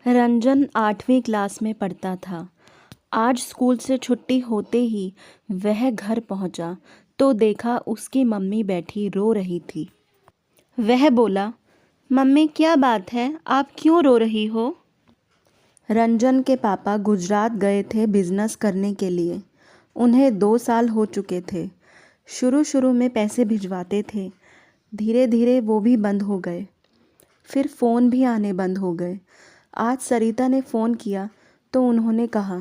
रंजन 8वीं क्लास में पढ़ता था। आज स्कूल से छुट्टी होते ही वह घर पहुंचा तो देखा उसकी मम्मी बैठी रो रही थी। वह बोला, मम्मी क्या बात है, आप क्यों रो रही हो? रंजन के पापा गुजरात गए थे बिजनेस करने के लिए। उन्हें 2 साल हो चुके थे। शुरू शुरू में पैसे भिजवाते थे, धीरे धीरे वो भी बंद हो गए। फिर फ़ोन भी आने बंद हो गए। आज सरिता ने फ़ोन किया तो उन्होंने कहा,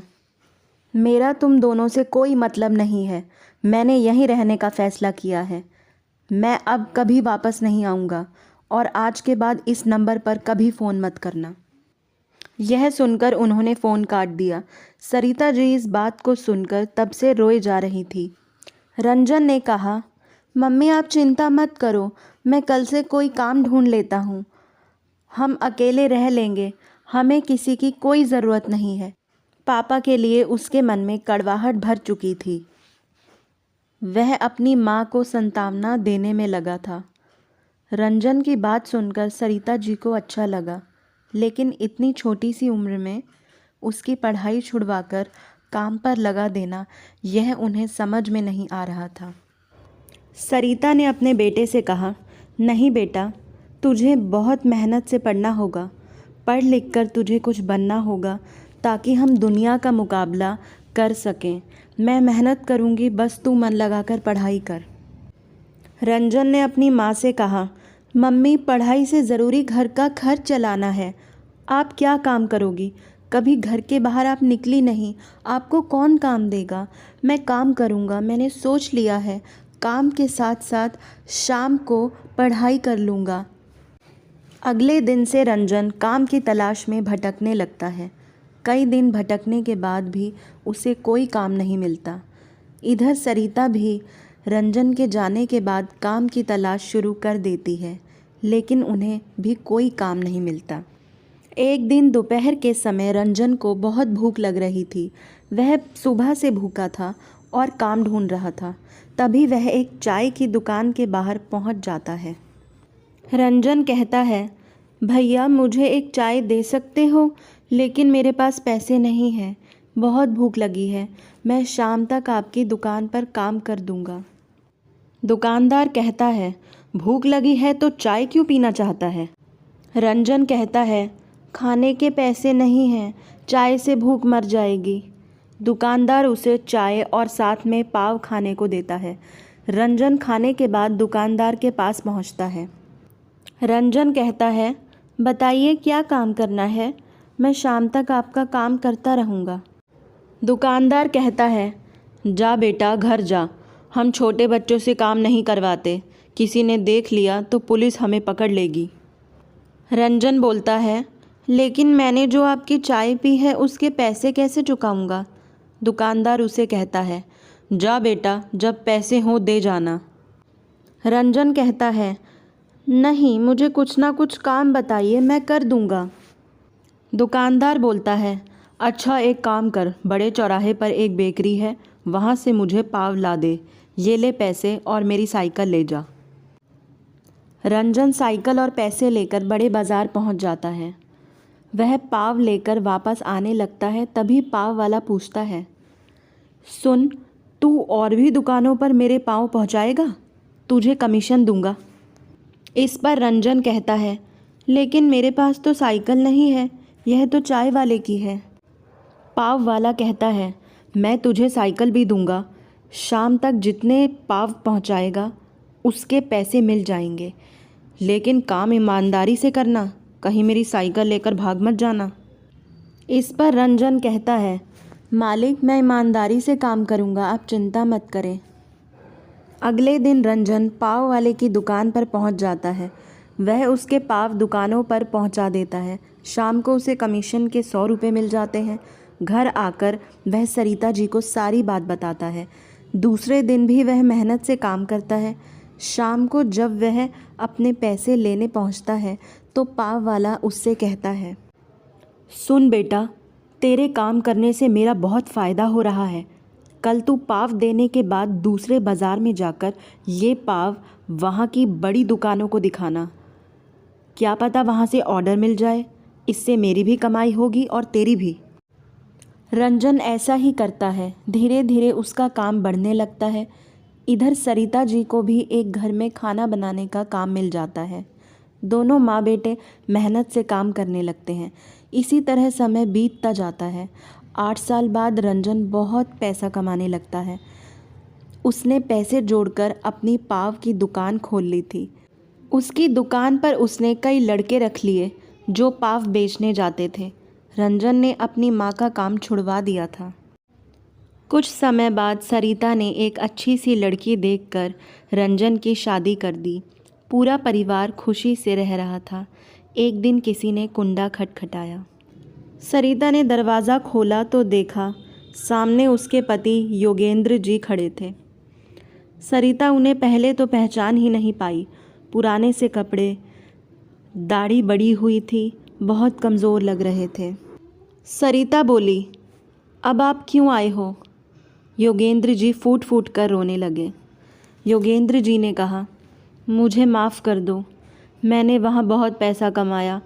मेरा तुम दोनों से कोई मतलब नहीं है। मैंने यहीं रहने का फ़ैसला किया है। मैं अब कभी वापस नहीं आऊँगा और आज के बाद इस नंबर पर कभी फ़ोन मत करना। यह सुनकर उन्होंने फ़ोन काट दिया। सरिता जी इस बात को सुनकर तब से रोए जा रही थी। रंजन ने कहा, मम्मी आप चिंता मत करो, मैं कल से कोई काम ढूंढ लेता हूँ। हम अकेले रह लेंगे, हमें किसी की कोई ज़रूरत नहीं है। पापा के लिए उसके मन में कड़वाहट भर चुकी थी। वह अपनी माँ को सांत्वना देने में लगा था। रंजन की बात सुनकर सरिता जी को अच्छा लगा, लेकिन इतनी छोटी सी उम्र में उसकी पढ़ाई छुड़वाकर काम पर लगा देना, यह उन्हें समझ में नहीं आ रहा था। सरिता ने अपने बेटे से कहा, नहीं बेटा, तुझे बहुत मेहनत से पढ़ना होगा। पढ़ लिख कर तुझे कुछ बनना होगा ताकि हम दुनिया का मुकाबला कर सकें। मैं मेहनत करूंगी, बस तू मन लगाकर पढ़ाई कर। रंजन ने अपनी माँ से कहा, मम्मी पढ़ाई से ज़रूरी घर का खर्च चलाना है। आप क्या काम करोगी? कभी घर के बाहर आप निकली नहीं, आपको कौन काम देगा? मैं काम करूँगा, मैंने सोच लिया है। काम के साथ साथ शाम को पढ़ाई कर लूँगा। अगले दिन से रंजन काम की तलाश में भटकने लगता है। कई दिन भटकने के बाद भी उसे कोई काम नहीं मिलता। इधर सरिता भी रंजन के जाने के बाद काम की तलाश शुरू कर देती है, लेकिन उन्हें भी कोई काम नहीं मिलता। एक दिन दोपहर के समय रंजन को बहुत भूख लग रही थी। वह सुबह से भूखा था और काम ढूंढ रहा था। तभी वह एक चाय की दुकान के बाहर पहुंच जाता है। रंजन कहता है, भैया मुझे एक चाय दे सकते हो? लेकिन मेरे पास पैसे नहीं हैं। बहुत भूख लगी है। मैं शाम तक आपकी दुकान पर काम कर दूंगा। दुकानदार कहता है, भूख लगी है तो चाय क्यों पीना चाहता है? रंजन कहता है, खाने के पैसे नहीं हैं, चाय से भूख मर जाएगी। दुकानदार उसे चाय और साथ में पाव खाने को देता है। रंजन खाने के बाद दुकानदार के पास पहुंचता है। रंजन कहता है, बताइए क्या काम करना है? मैं शाम तक आपका काम करता रहूँगा। दुकानदार कहता है, जा बेटा घर जा, हम छोटे बच्चों से काम नहीं करवाते। किसी ने देख लिया तो पुलिस हमें पकड़ लेगी। रंजन बोलता है, लेकिन मैंने जो आपकी चाय पी है उसके पैसे कैसे चुकाऊँगा? दुकानदार उसे कहता है, जा बेटा, जब पैसे हों दे जाना। रंजन कहता है, नहीं, मुझे कुछ ना कुछ काम बताइए, मैं कर दूंगा। दुकानदार बोलता है, अच्छा एक काम कर, बड़े चौराहे पर एक बेकरी है, वहाँ से मुझे पाव ला दे। ये ले पैसे और मेरी साइकिल ले जा। रंजन साइकिल और पैसे लेकर बड़े बाज़ार पहुँच जाता है। वह पाव लेकर वापस आने लगता है, तभी पाव वाला पूछता है, सुन, तू और भी दुकानों पर मेरे पाव पहुँचाएगा? तुझे कमीशन दूंगा। इस पर रंजन कहता है, लेकिन मेरे पास तो साइकिल नहीं है, यह तो चाय वाले की है। पाव वाला कहता है, मैं तुझे साइकिल भी दूंगा। शाम तक जितने पाव पहुंचाएगा उसके पैसे मिल जाएंगे, लेकिन काम ईमानदारी से करना, कहीं मेरी साइकिल लेकर भाग मत जाना। इस पर रंजन कहता है, मालिक मैं ईमानदारी से काम करूंगा, आप चिंता मत करें। अगले दिन रंजन पाव वाले की दुकान पर पहुंच जाता है। वह उसके पाव दुकानों पर पहुंचा देता है। शाम को उसे कमीशन के 100 रुपये मिल जाते हैं। घर आकर वह सरिता जी को सारी बात बताता है। दूसरे दिन भी वह मेहनत से काम करता है। शाम को जब वह अपने पैसे लेने पहुंचता है तो पाव वाला उससे कहता है, सुन बेटा, तेरे काम करने से मेरा बहुत फ़ायदा हो रहा है। कल तू पाव देने के बाद दूसरे बाज़ार में जाकर ये पाव वहाँ की बड़ी दुकानों को दिखाना। क्या पता वहाँ से ऑर्डर मिल जाए, इससे मेरी भी कमाई होगी और तेरी भी। रंजन ऐसा ही करता है। धीरे धीरे उसका काम बढ़ने लगता है। इधर सरिता जी को भी एक घर में खाना बनाने का काम मिल जाता है। दोनों माँ बेटे मेहनत से काम करने लगते हैं। इसी तरह समय बीतता जाता है। 8 साल बाद रंजन बहुत पैसा कमाने लगता है। उसने पैसे जोड़कर अपनी पाव की दुकान खोल ली थी। उसकी दुकान पर उसने कई लड़के रख लिए जो पाव बेचने जाते थे। रंजन ने अपनी माँ का काम छुड़वा दिया था। कुछ समय बाद सरिता ने एक अच्छी सी लड़की देखकर रंजन की शादी कर दी। पूरा परिवार खुशी से रह रहा था। एक दिन किसी ने कुंडा खटखटाया। सरिता ने दरवाज़ा खोला तो देखा सामने उसके पति योगेंद्र जी खड़े थे। सरिता उन्हें पहले तो पहचान ही नहीं पाई। पुराने से कपड़े, दाढ़ी बड़ी हुई थी, बहुत कमज़ोर लग रहे थे। सरिता बोली, अब आप क्यों आए हो? योगेंद्र जी फूट फूट कर रोने लगे। योगेंद्र जी ने कहा, मुझे माफ़ कर दो। मैंने वहाँ बहुत पैसा कमाया,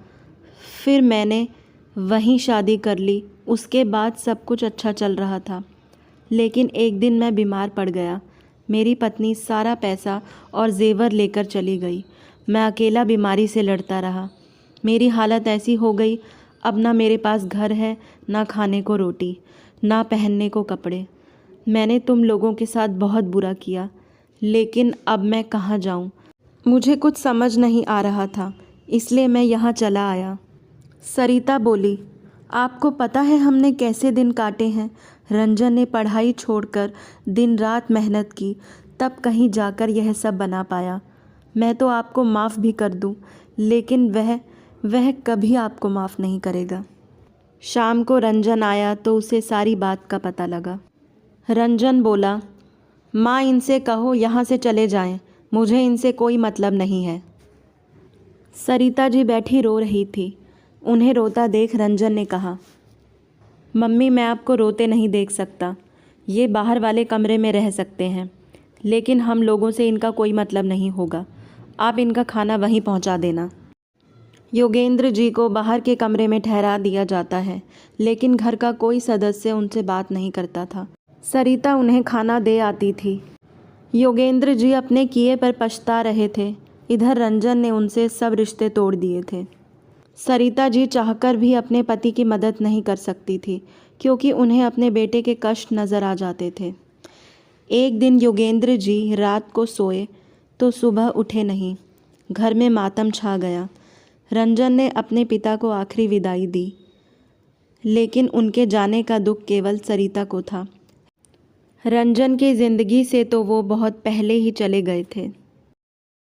फिर मैंने वहीं शादी कर ली। उसके बाद सब कुछ अच्छा चल रहा था, लेकिन एक दिन मैं बीमार पड़ गया। मेरी पत्नी सारा पैसा और जेवर लेकर चली गई। मैं अकेला बीमारी से लड़ता रहा। मेरी हालत ऐसी हो गई, अब ना मेरे पास घर है, ना खाने को रोटी, ना पहनने को कपड़े। मैंने तुम लोगों के साथ बहुत बुरा किया, लेकिन अब मैं कहाँ जाऊँ? मुझे कुछ समझ नहीं आ रहा था, इसलिए मैं यहाँ चला आया। सरिता बोली, आपको पता है हमने कैसे दिन काटे हैं? रंजन ने पढ़ाई छोड़कर दिन रात मेहनत की, तब कहीं जाकर यह सब बना पाया। मैं तो आपको माफ़ भी कर दूं, लेकिन वह कभी आपको माफ़ नहीं करेगा। शाम को रंजन आया तो उसे सारी बात का पता लगा। रंजन बोला, माँ इनसे कहो यहाँ से चले जाएं, मुझे इनसे कोई मतलब नहीं है। सरिता जी बैठी रो रही थी। उन्हें रोता देख रंजन ने कहा, मम्मी मैं आपको रोते नहीं देख सकता। ये बाहर वाले कमरे में रह सकते हैं, लेकिन हम लोगों से इनका कोई मतलब नहीं होगा। आप इनका खाना वहीं पहुंचा देना। योगेंद्र जी को बाहर के कमरे में ठहरा दिया जाता है, लेकिन घर का कोई सदस्य उनसे बात नहीं करता था। सरिता उन्हें खाना दे आती थी। योगेंद्र जी अपने किए पर पछता रहे थे। इधर रंजन ने उनसे सब रिश्ते तोड़ दिए थे। सरिता जी चाहकर भी अपने पति की मदद नहीं कर सकती थी, क्योंकि उन्हें अपने बेटे के कष्ट नज़र आ जाते थे। एक दिन योगेंद्र जी रात को सोए तो सुबह उठे नहीं। घर में मातम छा गया। रंजन ने अपने पिता को आखिरी विदाई दी, लेकिन उनके जाने का दुख केवल सरिता को था। रंजन की ज़िंदगी से तो वो बहुत पहले ही चले गए थे।